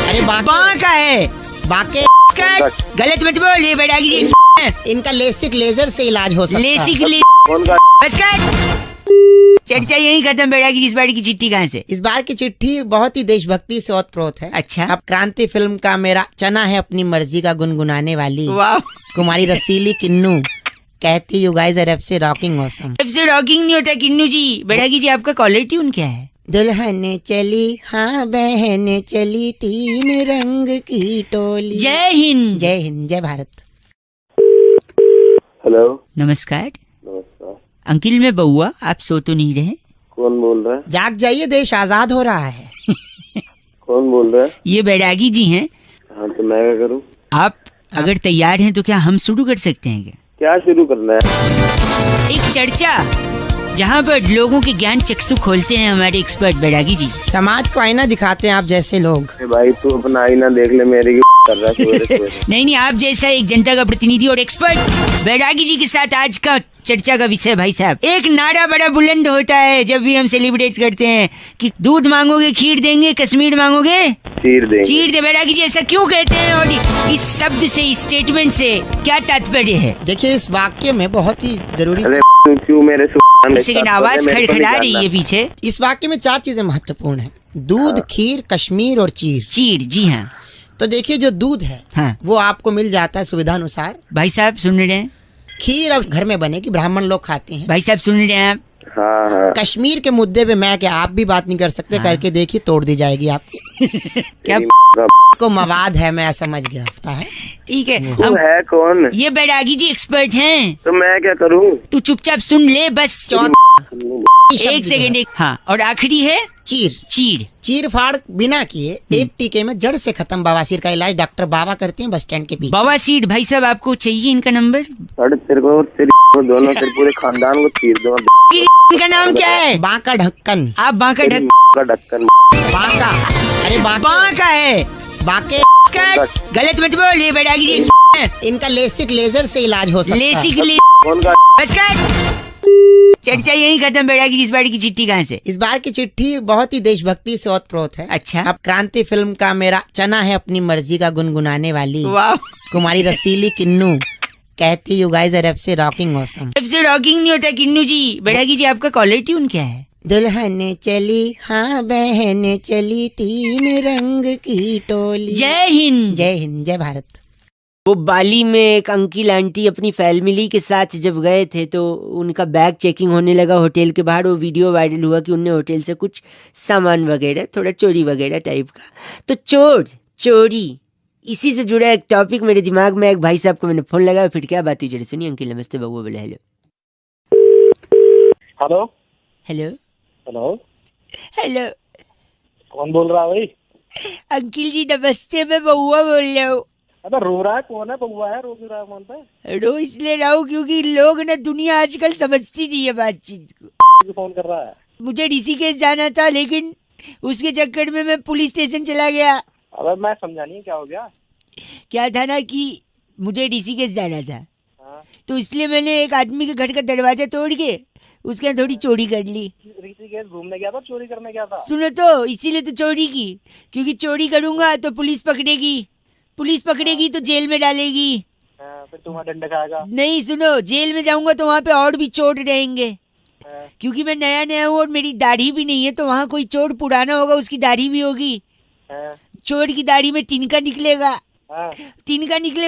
अरे बांका है, बांके। गलत मत बोल, ये बैरागी जी इनका लेसिक लेजर से इलाज हो सकता है। लेसिक कौन का? चर्चा यही खत्म। बैरागी जी इस बार की चिट्ठी कहाँ से? इस बार की चिट्ठी बहुत ही देशभक्ति से ओतप्रोत है। अच्छा। अब क्रांति फिल्म का मेरा चना है अपनी मर्जी का गुनगुनाने वाली वाह। कुमारी रसीली किन्नू कहती you guys are FC rocking awesome. FC rocking नहीं होता किन्नू जी। बैरागी जी आपका कॉलर ट्यून क्या है? दुल्हन चली हाँ बहन चली, 3 रंग की टोली। जय हिंद। जय हिंद, जय भारत। हेलो, नमस्कार नमस्कार। अंकिल, मैं बउआ, आप सो तो नहीं रहे? कौन बोल रहा है? जाग जाइए, देश आजाद हो रहा है। कौन बोल रहा है? ये बैरागी जी हैं। हाँ, तो मैं क्या करूँ? आप अगर तैयार हैं तो क्या हम शुरू कर सकते हैं क्या? क्या शुरू करना है? एक चर्चा जहाँ पर लोगों के ज्ञान चक्षु खोलते हैं हमारे एक्सपर्ट बैरागी जी। समाज को आईना दिखाते हैं आप जैसे लोग। भाई तू अपना आईना देख ले, मेरी कर रहा है। नहीं, आप जैसा एक जनता का प्रतिनिधि और एक्सपर्ट बैरागी जी के साथ आज का चर्चा का विषय भाई साहब, एक नारा बड़ा बुलंद होता है जब भी हम सेलिब्रेट करते हैं कि दूध मांगोगे खीर देंगे, कश्मीर मांगोगे चीर दे। बैरागी जी ऐसा क्यों कहते हैं और इस शब्द से, इस स्टेटमेंट से क्या तात्पर्य है? देखिए, इस वाक्य में बहुत ही जरूरी, क्यों मेरे सेकंड आवाज खड़खड़ा रही है पीछे। इस वाक्य में 4 चीजें महत्वपूर्ण है: दूध, खीर, कश्मीर और चीर। जी हाँ। तो देखिए, जो दूध है हाँ, वो आपको मिल जाता है सुविधा अनुसार। भाई साहब सुन रहे हैं? खीर अब घर में बनेगी, ब्राह्मण लोग खाते हैं। भाई साहब सुन रहे हैं आप? हाँ हाँ। कश्मीर के मुद्दे पे मैं क्या आप भी बात नहीं कर सकते? करके देखिए, तोड़ दी जाएगी आपकी। क्या को मवाद है, मैं समझ गया है। ठीक है, हम है कौन? ये बैरागी जी एक्सपर्ट हैं। तो मैं क्या करूँ? तू चुपचाप सुन ले बस। एक सेकंड हाँ, और आखिरी है चीर। चीर। चीर फाड़ बिना किए एक टीके में जड़ से खत्म बवासीर का इलाज डॉक्टर बाबा करते हैं बस स्टैंड के पीछे। बवासीर भाई साहब आपको चाहिए इनका नंबर? साढ़े तेरे को दोनों तेरे पूरे खानदान को चीर दूंगा। इनका नाम क्या है? बांका ढक्कन। आप बांका ढक्कन। बांका, अरे बांका है बांके। गलत मत बोल, ये बैरागी जी। इनका लेसिक लेजर से इलाज हो सकता है। लेसिक कौन का? बस कर। चर्चा यही खत्म। बैरागी जी इस बार की चिट्ठी कहाँ से? इस बार की चिट्ठी बहुत ही देशभक्ति से ओतप्रोत है। अच्छा। अब क्रांति फिल्म का मेरा चना है अपनी मर्जी का गुनगुनाने वाली वाह। कुमारी रसीली किन्नू कहती you guys are FC rocking awesome. FC rocking नहीं होता किन्नू जी। बैरागी जी आपका कॉलर ट्यून क्या है? दुल्हन चली हाँ बहन चली तीन रंग की टोली। जय हिंद। जय हिंद, जय भारत। वो बाली में एक अंकिल आंटी अपनी फैमिली के साथ जब गए थे तो उनका बैग चेकिंग होने लगा होटल के बाहर। वो वीडियो वायरल हुआ कि उनने होटल से कुछ सामान वगैरह थोड़ा चोरी वगैरह टाइप का। तो चोरी इसी से जुड़ा एक टॉपिक मेरे दिमाग में। एक भाई साहब को मैंने फोन लगाया, फिर क्या बात हुई जरा सुनिए। अंकिल नमस्ते, बबुआ बोले hello. Hello hello hello hello, कौन बोल रहा है भाई? अंकिल जी नमस्ते, मैं बबुआ बोल रहा हूँ। अबे रो रहा है कौन है? बउआ है, रो क्यों रहा है? कौन पे रो इसलिए रहा हूँ क्योंकि लोग ना दुनिया आजकल समझती नहीं है बातचीत को। फोन कर रहा है? मुझे ऋषिकेश जाना था लेकिन उसके चक्कर में मैं पुलिस स्टेशन चला गया। अबे मैं समझा नहीं, क्या हो गया? क्या था ना कि मुझे ऋषिकेश जाना था। हाँ। तो इसलिए मैंने एक आदमी के घर का दरवाजा तोड़ के उसके यहाँ थोड़ी चोरी कर ली। ऋषिकेश घूमने गया था, चोरी करने गया था? सुनो तो, इसीलिए तो चोरी की, क्योंकि चोरी करूंगा तो पुलिस पकड़ेगी तो जेल में डालेगी। फिर तुम्हारा डंडा खाएगा? नहीं सुनो, जेल में जाऊंगा तो वहाँ पे और भी चोर रहेंगे। क्योंकि मैं नया हूँ और मेरी दाढ़ी भी नहीं है, तो वहाँ कोई चोर पुराना होगा उसकी दाढ़ी भी होगी। चोर की दाढ़ी में तिनका निकलेगा।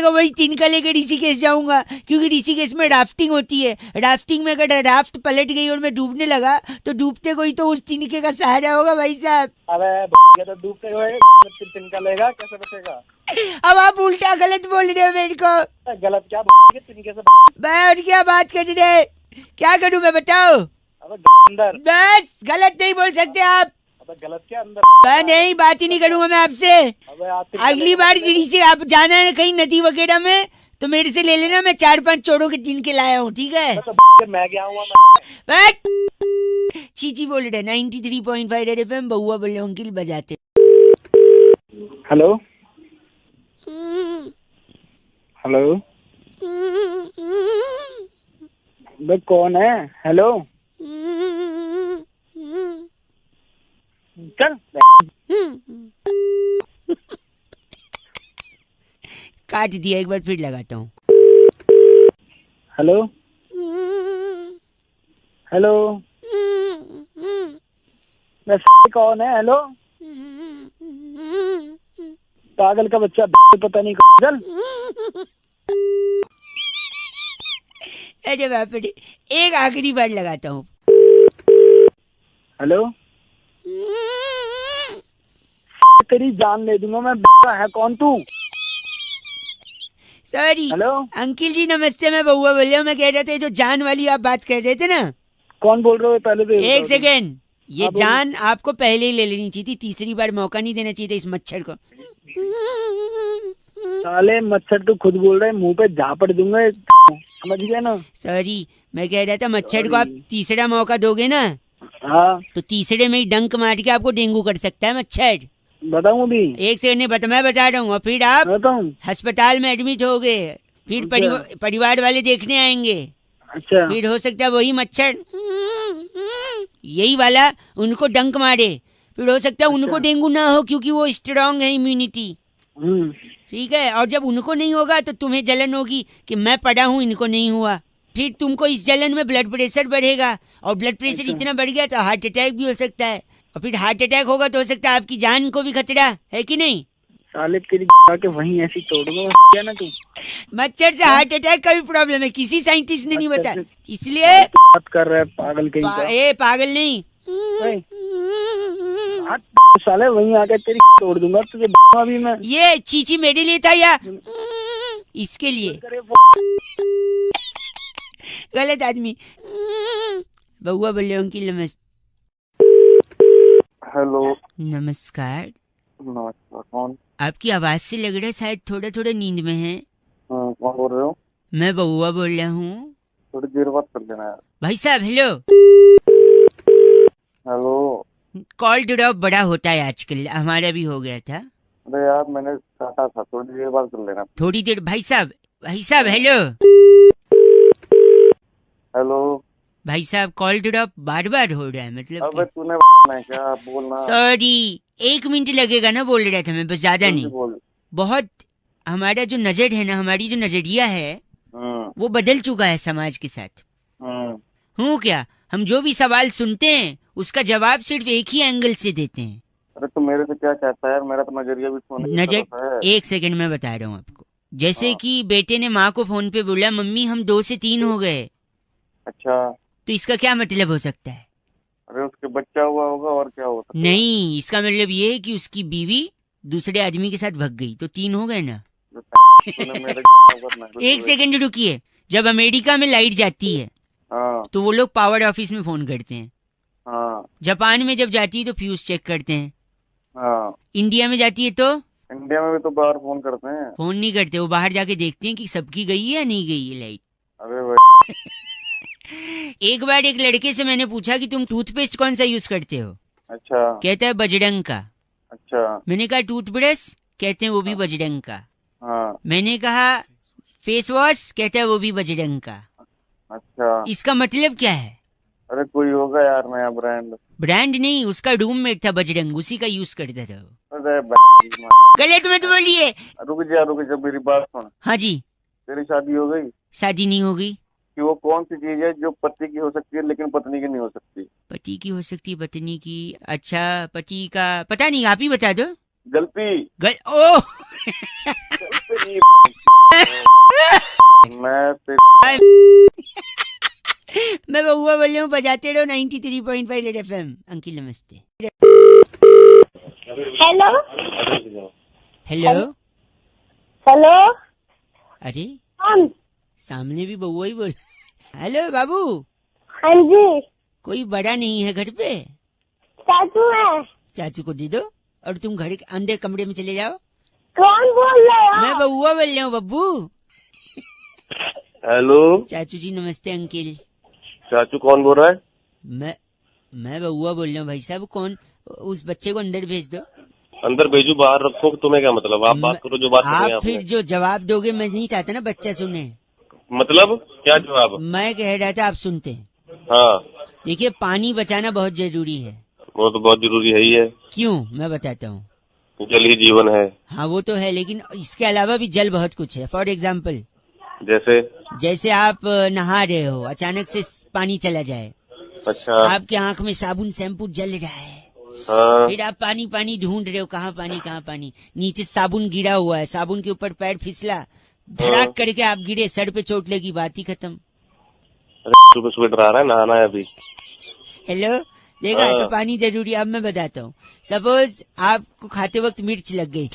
वही तिनका लेकर ऋषिकेश जाऊंगा, क्योंकि ऋषिकेश में राफ्टिंग होती है। राफ्टिंग में अगर राफ्ट पलट गई और मैं डूबने लगा तो डूबते कोई तो उस तिनके का सहारा होगा भाई साहब। अबे तो डूबते हुए तिनका लेगा, कैसे बचेगा? अब आप उल्टा गलत बोल रहे हो मेरे को। गलत क्या? तिनके से मैं और क्या बात कर रहे? क्या करूं मैं बताओ? अंदर बस गलत नहीं बोल सकते आप। गलत क्या अंदर? मैं नहीं, बात ही नहीं करूंगा मैं आपसे। अगली बार से आप जाना है कहीं नदी वगैरह में तो मेरे से ले लेना, मैं 4-5 चोरों के तिनके लाया हूँ, ठीक है? मैं गया हूँ। चीची बोल रहे 93.5 रेड एफएम, बउआ बोले अंकिल बजाते। हेलो हेलो, बे कौन है? हेलो चल। काट दिया, एक बार फिर लगाता हूँ। हेलो हेलो, कौन है? हेलो पागल का बच्चा, पता नहीं चल। अरे बाप रे, एक आखिरी बार लगाता हूँ। हेलो, तेरी जान ले दूंगा मैं। है कौन तू? सॉरी। हेलो अंकिल जी नमस्ते, मैं बउआ बोल रहा हूँ। मैं कह रहा था जो जान वाली आप बात कर रहे थे ना। कौन बोल रहे हो? पहले तो एक सेकेंड, ये हाँ, जान आपको पहले ही ले लेनी चाहिए थी, तीसरी बार मौका नहीं देना चाहिए था इस मच्छर को। साले मच्छर तू खुद बोल रहे, मुंह पे झापड़ दूंगा, समझ गया ना? सॉरी, मैं कह रहा था मच्छर को आप तीसरा मौका दोगे ना हाँ, तो तीसरे में ही डंक मार के आपको डेंगू कर सकता है मच्छर। बताऊं अभी? एक सेकंड नहीं मैं बता रहा हूँ, और फिर आप बताऊं? अस्पताल में एडमिट हो गए, फिर परिवार वाले देखने आएंगे। अच्छा, फिर हो सकता है वही मच्छर यही वाला उनको डंक मारे, फिर हो सकता है उनको डेंगू ना हो क्योंकि वो स्ट्रांग है इम्यूनिटी। ठीक है, और जब उनको नहीं होगा तो तुम्हें जलन होगी कि मैं पड़ा हूँ इनको नहीं हुआ, फिर तुमको इस जलन में ब्लड प्रेशर बढ़ेगा, और ब्लड प्रेशर इतना बढ़ गया तो हार्ट अटैक भी हो सकता है, और फिर हार्ट अटैक होगा तो हो सकता है आपकी जान को भी खतरा है कि नहीं। साले तेरी के वहीं ऐसी तोड़ दूंगा क्या ना तू। मच्छर से हार्ट अटैक का भी प्रॉब्लम है, किसी साइंटिस्ट ने नहीं बताया, इसलिए बात कर रहा है पागल कहीं का। ए पागल नहीं, साले वहीं आके तेरी तोड़ दूंगा तुझे अभी मैं। ये चीची मेरे लिए था या इसके लिए? गलत आदमी। बउआ बोल रहे हो अंकिल, नमस्ते। हेलो। नमस्कार। नमस्कार, कौन? आपकी आवाज से लग रहा है शायद थोड़ा थोड़ा नींद में है। कौन बोल रहे हो? मैं बउआ बोल रहा हूँ। थोड़ी देर बात कर लेना यार। भाई साहब हेलो। हेलो। कॉल ड्रॉप बड़ा होता है आजकल, हमारा भी हो गया था। अरे यार मैंने काटा था, थोड़ी देर बात कर लेना। थोड़ी देर। भाई साहब हेलो। हेलो। भाई साहब कॉल ड्रॉप बार बार हो रहा है, मतलब अबे तूने मैं क्या बोलना? सॉरी, 1 मिनट लगेगा ना, बोल रहा था मैं, बस ज्यादा नहीं। बोल। बहुत हमारा जो नजर है ना, हमारी जो नजरिया है वो बदल चुका है समाज के साथ। हूँ क्या, हम जो भी सवाल सुनते हैं उसका जवाब सिर्फ एक ही एंगल से देते हैं। अरे तो मेरे से क्या चाहता है यार? मेरा तो नजरिया भी सोने की तरफ है। एक सेकंड में बता रहा हूँ आपको। जैसे कि बेटे ने माँ को फोन पे बोला, मम्मी हम 2 से 3 हो गए। अच्छा, तो इसका क्या मतलब हो सकता है? अरे उसके बच्चा हुआ होगा और क्या हो सकता है? नहीं, इसका मतलब ये है कि उसकी बीवी दूसरे आदमी के साथ भग गई, तो 3 हो गए ना। एक सेकंड रुकिए। जब अमेरिका में लाइट जाती है तो वो लोग पावर ऑफिस में फोन करते हैं। जापान में जब जाती है तो फ्यूज चेक करते हैं। इंडिया में जाती है तो इंडिया में भी तो बाहर फोन करते हैं। फोन नहीं करते, वो बाहर जाके देखते हैं कि सबकी गई है या नहीं गई है लाइट। अरे एक बार एक लड़के से मैंने पूछा कि तुम टूथपेस्ट कौन सा यूज करते हो? अच्छा। कहता है बजरंग का। अच्छा। मैंने कहा टूथब्रश? कहते हैं वो भी बजरंग का। हाँ। मैंने कहा फेस वॉश? कहता है वो भी बजरंग का। अच्छा, इसका मतलब क्या है? अरे कोई होगा यार नया ब्रांड। ब्रांड नहीं, उसका रूममेट था बजरंग, उसी का यूज करता था वो। अरे गलत मत बोलिए। रुक जा मेरी बात सुन। हाँ जी। तेरी शादी हो गई? शादी नहीं हो गई। कि वो कौन सी चीज है जो पति की हो सकती है लेकिन पत्नी की नहीं हो सकती? पति की हो सकती है, पत्नी की? अच्छा, पति का पता नहीं, आप ही बता दो। गलती। ओ मैं बउआ बोल रहा हूँ, बजाते रहो 93.5 रेड एफएम। अंकिल नमस्ते। Hello hello hello. अरे कौन? सामने भी बउआ ही बोल। हेलो बाबू। हाँ जी। कोई बड़ा नहीं है घर पे? चाचू है। चाचू को दे दो और तुम घर के अंदर कमरे में चले जाओ। कौन बोल रहे हो? मैं बउआ बोल रहा हूँ बब्बू। हेलो चाचू जी नमस्ते। अंकिल। चाचू कौन बोल रहा है? मैं बउआ बोल रहा हूँ भाई साहब। कौन? उस बच्चे को अंदर भेज दो। अंदर भेजू बाहर रखो? तुम्हें क्या मतलब? आप बात करो जो बात करें। आप फिर जो जवाब दोगे, मैं नहीं चाहता ना बच्चा सुने। मतलब क्या जवाब? मैं कह रहा था आप सुनते हैं। हाँ देखिए, पानी बचाना बहुत जरूरी है। वो तो बहुत जरूरी है ही है। क्यों, मैं बताता हूँ। जल ही जीवन है। हाँ वो तो है, लेकिन इसके अलावा भी जल बहुत कुछ है। फॉर एग्जाम्पल जैसे आप नहा रहे हो, अचानक से पानी चला जाए। अच्छा। आपके आंख में साबुन शैम्पू जल रहा है। हाँ। फिर आप पानी ढूंढ रहे हो, कहाँ पानी। नीचे साबुन गिरा हुआ है, साबुन के ऊपर पैर फिसला, धड़ाक करके आप गिरे, सर पे चोट लगी, बात ही खत्म। सुबह सुबह डरा रहा है, नहाना है अभी। हेलो देखा, तो पानी जरूरी। अब मैं बताता हूँ। सपोज आपको खाते वक्त मिर्च लग गई,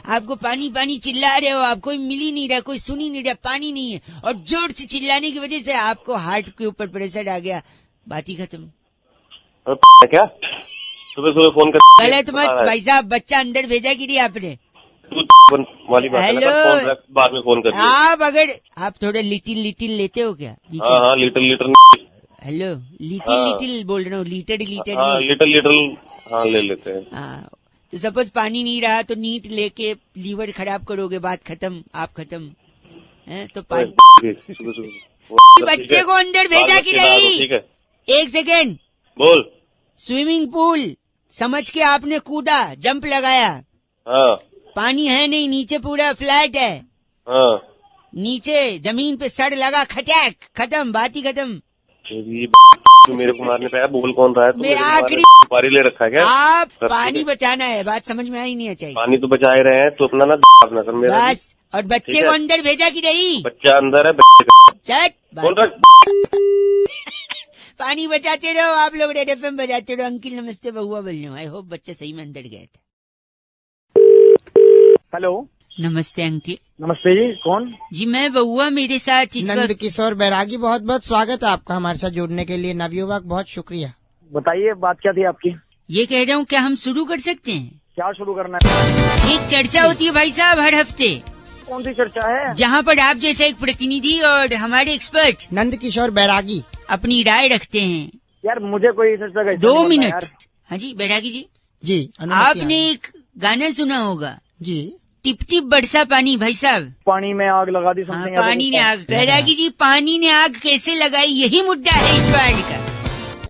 आपको पानी चिल्ला रहे हो, आप कोई मिल ही नहीं रहा, कोई सुन ही नहीं रहा, पानी नहीं है, और जोर से चिल्लाने की वजह से आपको हार्ट के ऊपर प्रेशर आ गया, बात ही खत्म। क्या सुबह सुबह फोन कर? गलत मत भाई साहब, बच्चा अंदर भेजा कि नहीं आपने? वाली बात है ना, हेलो बाद में फोन कर। आप अगर आप थोड़ा लिटिल लेते हो क्या? हाँ लीटर। हेलो लिटिल बोल रहा हूँ, लीटर हाँ, लीटर हाँ ले लेते हैं। हाँ, तो सपोज पानी नहीं रहा तो नीट लेके लीवर खराब करोगे, बात खत्म, आप खत्म है। तो पानी बच्चे को अंदर भेजा कि नहीं? ठीक है, एक सेकेंड। बोल। स्विमिंग पूल समझ के आपने कूदा, जंप लगाया। हाँ। पानी है नहीं, नीचे पूरा फ्लैट है। हाँ। नीचे जमीन पे सड़ लगा, खटैक, खत्म, बात ही खत्म। मेरे को मारने पे बोल कौन रहा है? मैं आखिरी पारी ले रखा है क्या? आप पानी बचाना है, बात समझ में आई नहीं चाहिए। पानी तो बचा ही रहे हैं, तो अपना ना अपना सर मेरा बस। और बच्चे को अंदर भेजा कि नहीं? बच्चा अंदर है। पानी बचाते रहो आप लोग, रेड एफएम बजाते रहो। अंकिल नमस्ते, बउआ बोल रहा हूँ। आई होप बच्चा सही में अंदर गया था। हेलो नमस्ते अंकिल नमस्ते जी, कौन? जी मैं बउआ, मेरे साथ इस नंद वक्त किशोर बैरागी, बहुत बहुत स्वागत है आपका हमारे साथ जुड़ने के लिए। नवयुवक, बहुत शुक्रिया। बताइए, बात क्या थी आपकी? ये कह रहा हूँ, क्या हम शुरू कर सकते हैं? क्या शुरू करना है? एक चर्चा होती है भाई साहब हर हफ्ते, कौन सी चर्चा है? जहाँ पर आप जैसा एक प्रतिनिधि और हमारे एक्सपर्ट नंद किशोर बैरागी अपनी राय रखते हैं। यार मुझे कोई चर्चा का 2 मिनट। हाँ जी बैरागी जी, जी, अनुमति आपने है। एक गाना सुना होगा, जी, टिप टिप बरसा पानी। भाई साहब, पानी में आग लगा दी, हाँ, समथिंग पानी ने आग, बैरागी जी पानी ने आग कैसे लगाई, यही मुद्दा है इस बार का।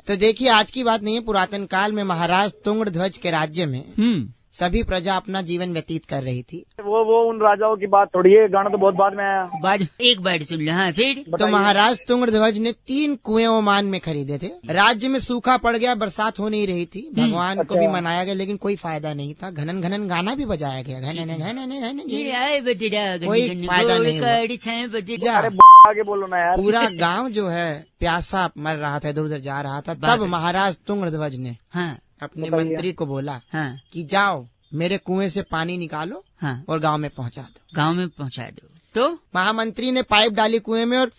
तो देखिए, आज की बात नहीं है। पुरातन काल में महाराज तुंगध्वज के राज्य में सभी प्रजा अपना जीवन व्यतीत कर रही थी। वो उन राजाओं की बात थोड़ी है, गाना तो बहुत बाद में आया। एक बार सुन लो। हाँ फिर? तो महाराज तुंगध्वज ने 3 कुएं ओमान में खरीदे थे। राज्य में सूखा पड़ गया, बरसात हो नहीं रही थी। भगवान को भी मनाया गया, लेकिन कोई फायदा नहीं था। घनन घनन गाना भी बजाया गया, घनन घनन घनन, कोई फायदा नहीं हुआ। अरे आगे बोलो ना यार। पूरा गांव जो है प्यासा मर रहा था, इधर उधर जा रहा था। तब महाराज तुंगध्वज ने अपने मंत्री को बोला कि जाओ मेरे कुएं से पानी निकालो और गांव में पहुंचा दो। गांव में पहुंचा दो। तो महामंत्री ने पाइप डाली कुएं में और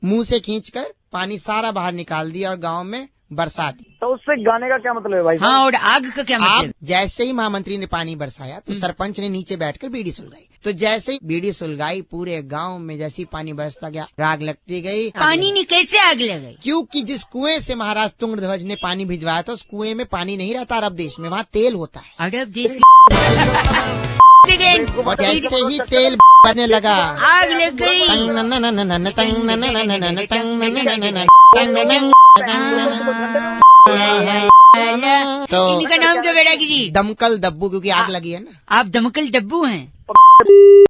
मुंह से खींचकर पानी सारा बाहर निकाल दिया और गांव में बरसा दी। तो उससे गाने का क्या मतलब है भाई? हाँ, और आग का क्या मतलब? जैसे ही महामंत्री ने पानी बरसाया तो सरपंच ने नीचे बैठकर बीड़ी सुलगाई। तो जैसे ही बीड़ी सुलगाई, पूरे गांव में जैसे ही पानी बरसता गया, आग लगती गई। पानी ने कैसे आग लगाई? क्योंकि जिस कुएं से महाराज तुंगध्वज ने पानी भिजवाया था, उस कुएं में पानी नहीं रहता अरब देश में, वहाँ तेल होता है। अरब देश और जैसे ही तेल बनने लगा, आग लग गई। तो इनका नाम क्या बैरागी जी? दमकल दब्बू, क्योंकि आग लगी है ना। आप दमकल डब्बू हैं।